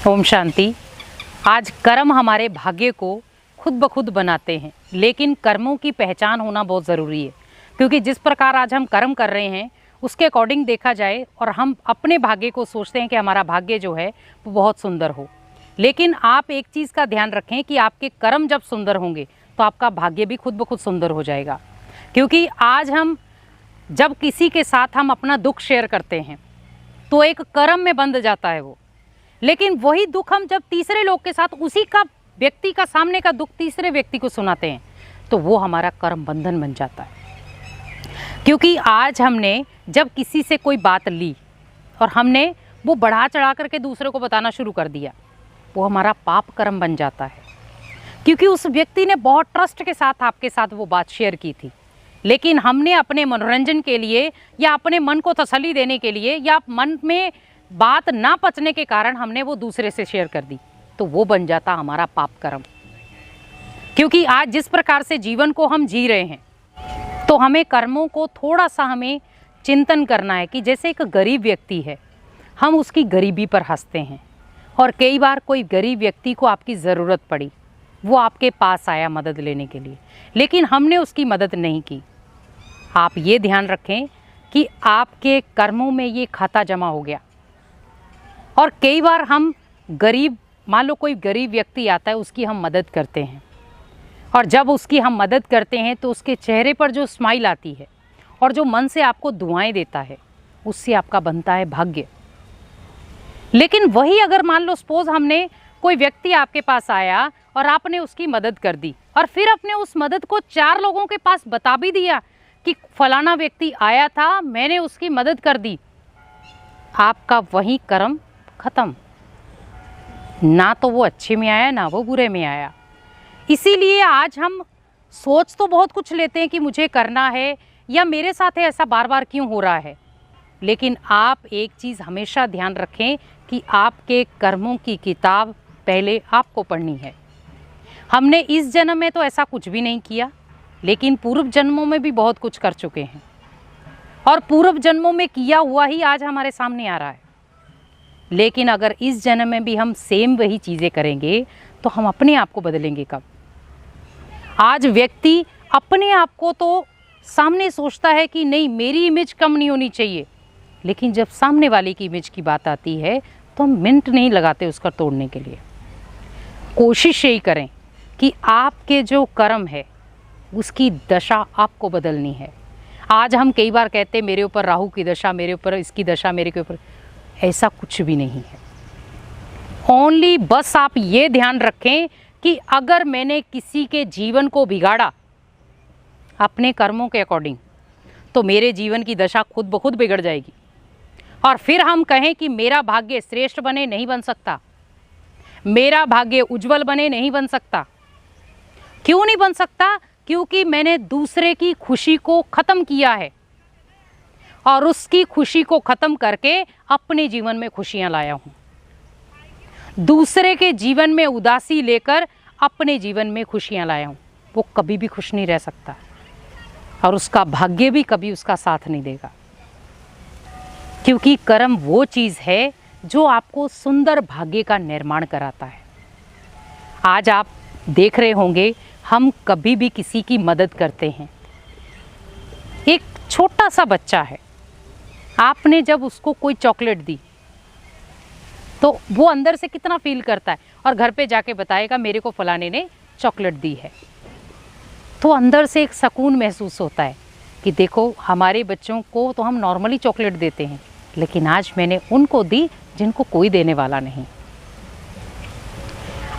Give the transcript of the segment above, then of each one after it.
ओम शांति। आज कर्म हमारे भाग्य को खुद ब खुद बनाते हैं, लेकिन कर्मों की पहचान होना बहुत ज़रूरी है। क्योंकि जिस प्रकार आज हम कर्म कर रहे हैं उसके अकॉर्डिंग देखा जाए और हम अपने भाग्य को सोचते हैं कि हमारा भाग्य जो है वो बहुत सुंदर हो, लेकिन आप एक चीज़ का ध्यान रखें कि आपके कर्म जब सुंदर होंगे तो आपका भाग्य भी खुद ब खुद सुंदर हो जाएगा। क्योंकि आज हम जब किसी के साथ हम अपना दुख शेयर करते हैं तो एक कर्म में बंध जाता है वो, लेकिन वही दुख हम जब तीसरे लोग के साथ उसी का व्यक्ति का सामने का दुख तीसरे व्यक्ति को सुनाते हैं तो वो हमारा कर्म बंधन बन जाता है। क्योंकि आज हमने जब किसी से कोई बात ली और हमने वो बढ़ा चढ़ा करके दूसरे को बताना शुरू कर दिया, वो हमारा पाप कर्म बन जाता है। क्योंकि उस व्यक्ति ने बहुत ट्रस्ट के साथ आपके साथ वो बात शेयर की थी, लेकिन हमने अपने मनोरंजन के लिए या अपने मन को तसल्ली देने के लिए या मन में बात ना पचने के कारण हमने वो दूसरे से शेयर कर दी, तो वो बन जाता हमारा पाप कर्म। क्योंकि आज जिस प्रकार से जीवन को हम जी रहे हैं तो हमें कर्मों को थोड़ा सा हमें चिंतन करना है कि जैसे एक गरीब व्यक्ति है, हम उसकी गरीबी पर हंसते हैं और कई बार कोई गरीब व्यक्ति को आपकी ज़रूरत पड़ी, वो आपके पास आया मदद लेने के लिए, लेकिन हमने उसकी मदद नहीं की। आप ये ध्यान रखें कि आपके कर्मों में ये खाता जमा हो गया। और कई बार हम गरीब, मान लो कोई गरीब व्यक्ति आता है, उसकी हम मदद करते हैं और जब उसकी हम मदद करते हैं तो उसके चेहरे पर जो स्माइल आती है और जो मन से आपको दुआएं देता है, उससे आपका बनता है भाग्य। लेकिन वही अगर मान लो सपोज हमने कोई व्यक्ति आपके पास आया और आपने उसकी मदद कर दी और फिर अपने उस मदद को 4 लोगों के पास बता भी दिया कि फलाना व्यक्ति आया था, मैंने उसकी मदद कर दी, आपका वही कर्म खत्म। ना तो वो अच्छे में आया ना वो बुरे में आया। इसीलिए आज हम सोच तो बहुत कुछ लेते हैं कि मुझे करना है या मेरे साथ है, ऐसा बार बार क्यों हो रहा है, लेकिन आप एक चीज़ हमेशा ध्यान रखें कि आपके कर्मों की किताब पहले आपको पढ़नी है। हमने इस जन्म में तो ऐसा कुछ भी नहीं किया, लेकिन पूर्व जन्मों में भी बहुत कुछ कर चुके हैं और पूर्व जन्मों में किया हुआ ही आज हमारे सामने आ रहा है। लेकिन अगर इस जन्म में भी हम सेम वही चीज़ें करेंगे तो हम अपने आप को बदलेंगे कब? आज व्यक्ति अपने आप को तो सामने सोचता है कि नहीं मेरी इमेज कम नहीं होनी चाहिए, लेकिन जब सामने वाले की इमेज की बात आती है तो हम मिनट नहीं लगाते उसका तोड़ने के लिए। कोशिश यही करें कि आपके जो कर्म है उसकी दशा आपको बदलनी है। आज हम कई बार कहते हैं मेरे ऊपर राहु की दशा, मेरे ऊपर इसकी दशा, मेरे के ऊपर, ऐसा कुछ भी नहीं है। ओनली बस आप ये ध्यान रखें कि अगर मैंने किसी के जीवन को बिगाड़ा अपने कर्मों के अकॉर्डिंग तो मेरे जीवन की दशा खुद ब खुद बिगड़ जाएगी। और फिर हम कहें कि मेरा भाग्य श्रेष्ठ बने, नहीं बन सकता, मेरा भाग्य उज्जवल बने, नहीं बन सकता। क्यों नहीं बन सकता? क्योंकि मैंने दूसरे की खुशी को ख़त्म किया है और उसकी खुशी को ख़त्म करके अपने जीवन में खुशियां लाया हूँ। दूसरे के जीवन में उदासी लेकर अपने जीवन में खुशियां लाया हूँ। वो कभी भी खुश नहीं रह सकता और उसका भाग्य भी कभी उसका साथ नहीं देगा। क्योंकि कर्म वो चीज़ है जो आपको सुंदर भाग्य का निर्माण कराता है। आज आप देख रहे होंगे हम कभी भी किसी की मदद करते हैं। एक छोटा सा बच्चा है, आपने जब उसको कोई चॉकलेट दी तो वो अंदर से कितना फील करता है और घर पे जाके बताएगा मेरे को फलाने ने चॉकलेट दी है, तो अंदर से एक सुकून महसूस होता है कि देखो हमारे बच्चों को तो हम नॉर्मली चॉकलेट देते हैं, लेकिन आज मैंने उनको दी जिनको कोई देने वाला नहीं।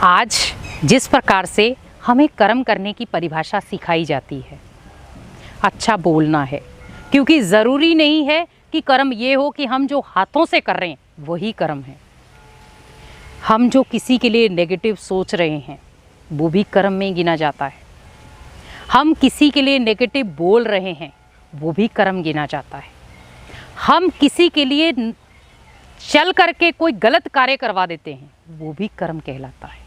आज जिस प्रकार से हमें कर्म करने की परिभाषा सिखाई जाती है, अच्छा बोलना है, क्योंकि ज़रूरी नहीं है कि कर्म ये हो कि हम जो हाथों से कर रहे हैं वही कर्म है। हम जो किसी के लिए नेगेटिव सोच रहे हैं वो भी कर्म में गिना जाता है। हम किसी के लिए नेगेटिव बोल रहे हैं वो भी कर्म गिना जाता है। हम किसी के लिए चल करके कोई गलत कार्य करवा देते हैं वो भी कर्म कहलाता है।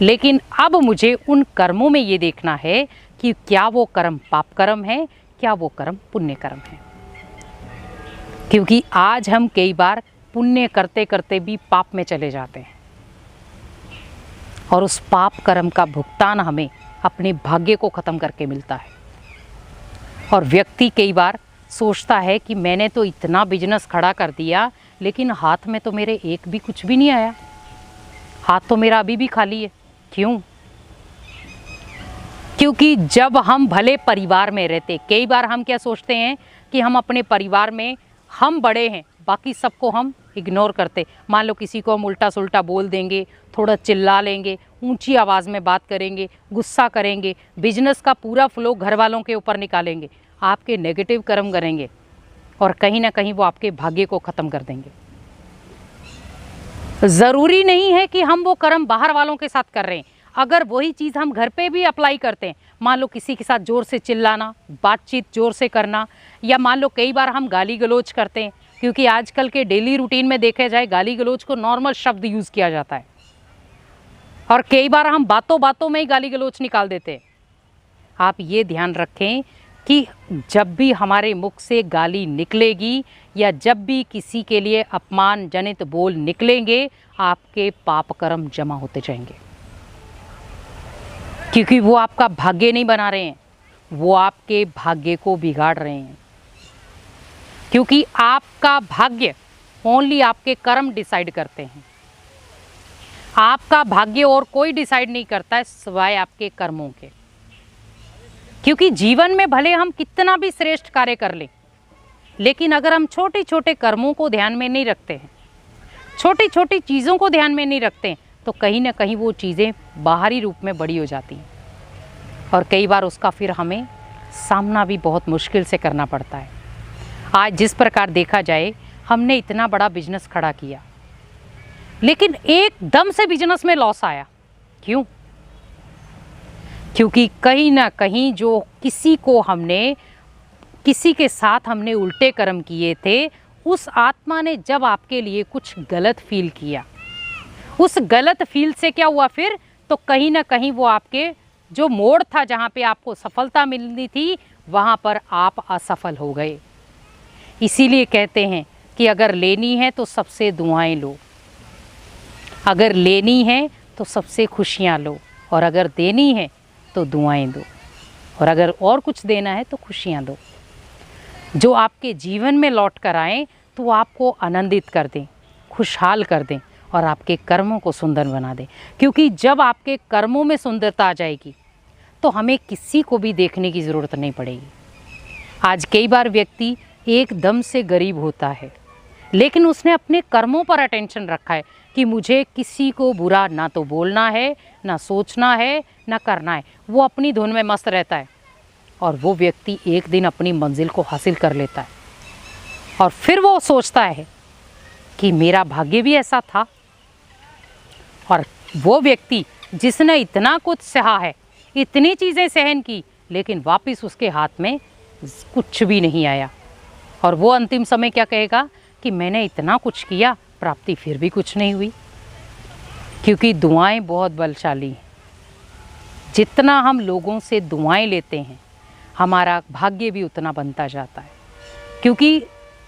लेकिन अब मुझे उन कर्मों में ये देखना है कि क्या वो कर्म पाप कर्म है, क्या वो कर्म पुण्य कर्म है। क्योंकि आज हम कई बार पुण्य करते करते भी पाप में चले जाते हैं और उस पाप कर्म का भुगतान हमें अपने भाग्य को ख़त्म करके मिलता है। और व्यक्ति कई बार सोचता है कि मैंने तो इतना बिजनेस खड़ा कर दिया, लेकिन हाथ में तो मेरे एक भी कुछ भी नहीं आया, हाथ तो मेरा अभी भी खाली है। क्यों? क्योंकि जब हम भले परिवार में रहते, कई बार हम क्या सोचते हैं कि हम अपने परिवार में हम बड़े हैं, बाकी सबको हम इग्नोर करते। मान लो किसी को हम उल्टा सुल्टा बोल देंगे, थोड़ा चिल्ला लेंगे, ऊंची आवाज़ में बात करेंगे, गुस्सा करेंगे, बिजनेस का पूरा फ्लो घर वालों के ऊपर निकालेंगे, आपके नेगेटिव कर्म करेंगे और कहीं ना कहीं वो आपके भाग्य को ख़त्म कर देंगे। ज़रूरी नहीं है कि हम वो कर्म बाहर वालों के साथ कर रहे हैं, अगर वही चीज़ हम घर पे भी अप्लाई करते हैं, मान लो किसी के साथ ज़ोर से चिल्लाना, बातचीत ज़ोर से करना, या मान लो कई बार हम गाली गलौज करते हैं, क्योंकि आजकल के डेली रूटीन में देखा जाए गाली गलौज को नॉर्मल शब्द यूज़ किया जाता है और कई बार हम बातों बातों में ही गाली गलौज निकाल देते हैं। आप ये ध्यान रखें कि जब भी हमारे मुख से गाली निकलेगी या जब भी किसी के लिए अपमान जनित बोल निकलेंगे, आपके पाप कर्म जमा होते जाएंगे, क्योंकि वो आपका भाग्य नहीं बना रहे हैं, वो आपके भाग्य को बिगाड़ रहे हैं। क्योंकि आपका भाग्य ओनली आपके कर्म डिसाइड करते हैं, आपका भाग्य और कोई डिसाइड नहीं करता है सिवाय आपके कर्मों के। क्योंकि जीवन में भले हम कितना भी श्रेष्ठ कार्य कर लें, लेकिन अगर हम छोटे छोटे कर्मों को ध्यान में नहीं रखते हैं, छोटी छोटी चीज़ों को ध्यान में नहीं रखते हैं, तो कहीं ना कहीं वो चीज़ें बाहरी रूप में बड़ी हो जाती हैं और कई बार उसका फिर हमें सामना भी बहुत मुश्किल से करना पड़ता है। आज जिस प्रकार देखा जाए, हमने इतना बड़ा बिजनेस खड़ा किया, लेकिन एकदम से बिजनेस में लॉस आया। क्यों? क्योंकि कहीं ना कहीं जो किसी के साथ हमने उल्टे कर्म किए थे, उस आत्मा ने जब आपके लिए कुछ गलत फील किया, उस गलत फील से क्या हुआ फिर, तो कहीं ना कहीं वो आपके जो मोड़ था जहाँ पे आपको सफलता मिलनी थी, वहाँ पर आप असफल हो गए। इसीलिए कहते हैं कि अगर लेनी है तो सबसे दुआएं लो, अगर लेनी है तो सबसे खुशियाँ लो, और अगर देनी है तो दुआएं दो, और अगर और कुछ देना है तो खुशियाँ दो। जो आपके जीवन में लौट कर आएँ तो आपको आनंदित कर दें, खुशहाल कर दें और आपके कर्मों को सुंदर बना दें। क्योंकि जब आपके कर्मों में सुंदरता आ जाएगी तो हमें किसी को भी देखने की ज़रूरत नहीं पड़ेगी। आज कई बार व्यक्ति एकदम से गरीब होता है, लेकिन उसने अपने कर्मों पर अटेंशन रखा है कि मुझे किसी को बुरा ना तो बोलना है, ना सोचना है, ना करना है। वो अपनी धुन में मस्त रहता है और वो व्यक्ति एक दिन अपनी मंजिल को हासिल कर लेता है और फिर वो सोचता है कि मेरा भाग्य भी ऐसा था। और वो व्यक्ति जिसने इतना कुछ सहा है, इतनी चीज़ें सहन की, लेकिन वापस उसके हाथ में कुछ भी नहीं आया, और वो अंतिम समय क्या कहेगा कि मैंने इतना कुछ किया, प्राप्ति फिर भी कुछ नहीं हुई। क्योंकि दुआएं बहुत बलशाली हैं। जितना हम लोगों से दुआएं लेते हैं, हमारा भाग्य भी उतना बनता जाता है। क्योंकि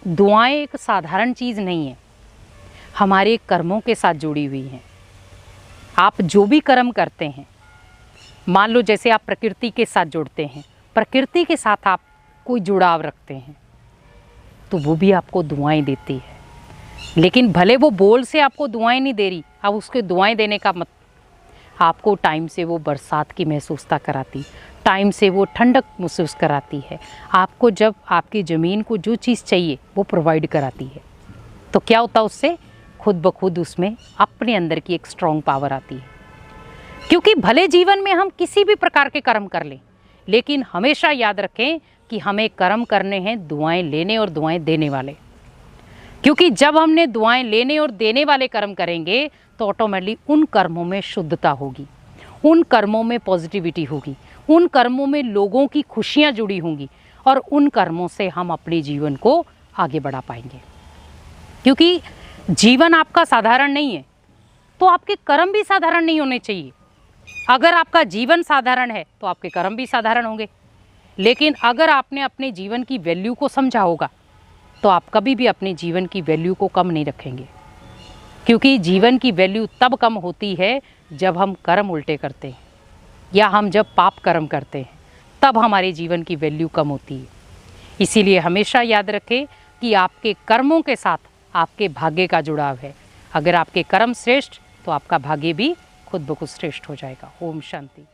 दुआएं एक साधारण चीज़ नहीं है, हमारे कर्मों के साथ जुड़ी हुई हैं। आप जो भी कर्म करते हैं, मान लो जैसे आप प्रकृति के साथ जुड़ते हैं, प्रकृति के साथ आप कोई जुड़ाव रखते हैं, तो वो भी आपको दुआएं देती है। लेकिन भले वो बोल से आपको दुआएं नहीं दे रही, अब उसके दुआएं देने का मत, आपको टाइम से वो बरसात की महसूसता कराती, टाइम से वो ठंडक महसूस कराती है, आपको जब आपकी ज़मीन को जो चीज़ चाहिए वो प्रोवाइड कराती है। तो क्या होता है उससे, खुद ब खुद उसमें अपने अंदर की एक स्ट्रॉन्ग पावर आती है। क्योंकि भले जीवन में हम किसी भी प्रकार के कर्म कर लें, लेकिन हमेशा याद रखें कि हमें कर्म करने हैं दुआएं लेने और दुआएं देने वाले। क्योंकि जब हमने दुआएं लेने और देने वाले कर्म करेंगे तो ऑटोमेटिकली उन कर्मों में शुद्धता होगी, उन कर्मों में पॉजिटिविटी होगी, उन कर्मों में लोगों की खुशियाँ जुड़ी होंगी और उन कर्मों से हम अपने जीवन को आगे बढ़ा पाएंगे। क्योंकि जीवन आपका साधारण नहीं है, तो आपके कर्म भी साधारण नहीं होने चाहिए। अगर आपका जीवन साधारण है तो आपके कर्म भी साधारण होंगे। लेकिन अगर आपने अपने जीवन की वैल्यू को समझा होगा तो आप कभी भी अपने जीवन की वैल्यू को कम नहीं रखेंगे, क्योंकि जीवन की वैल्यू तब कम होती है जब हम कर्म उल्टे करते हैं या हम जब पाप कर्म करते हैं, तब हमारे जीवन की वैल्यू कम होती है। इसीलिए हमेशा याद रखें कि आपके कर्मों के साथ आपके भाग्य का जुड़ाव है। अगर आपके कर्म श्रेष्ठ तो आपका भाग्य भी खुद ब खुद श्रेष्ठ हो जाएगा। ओम शांति।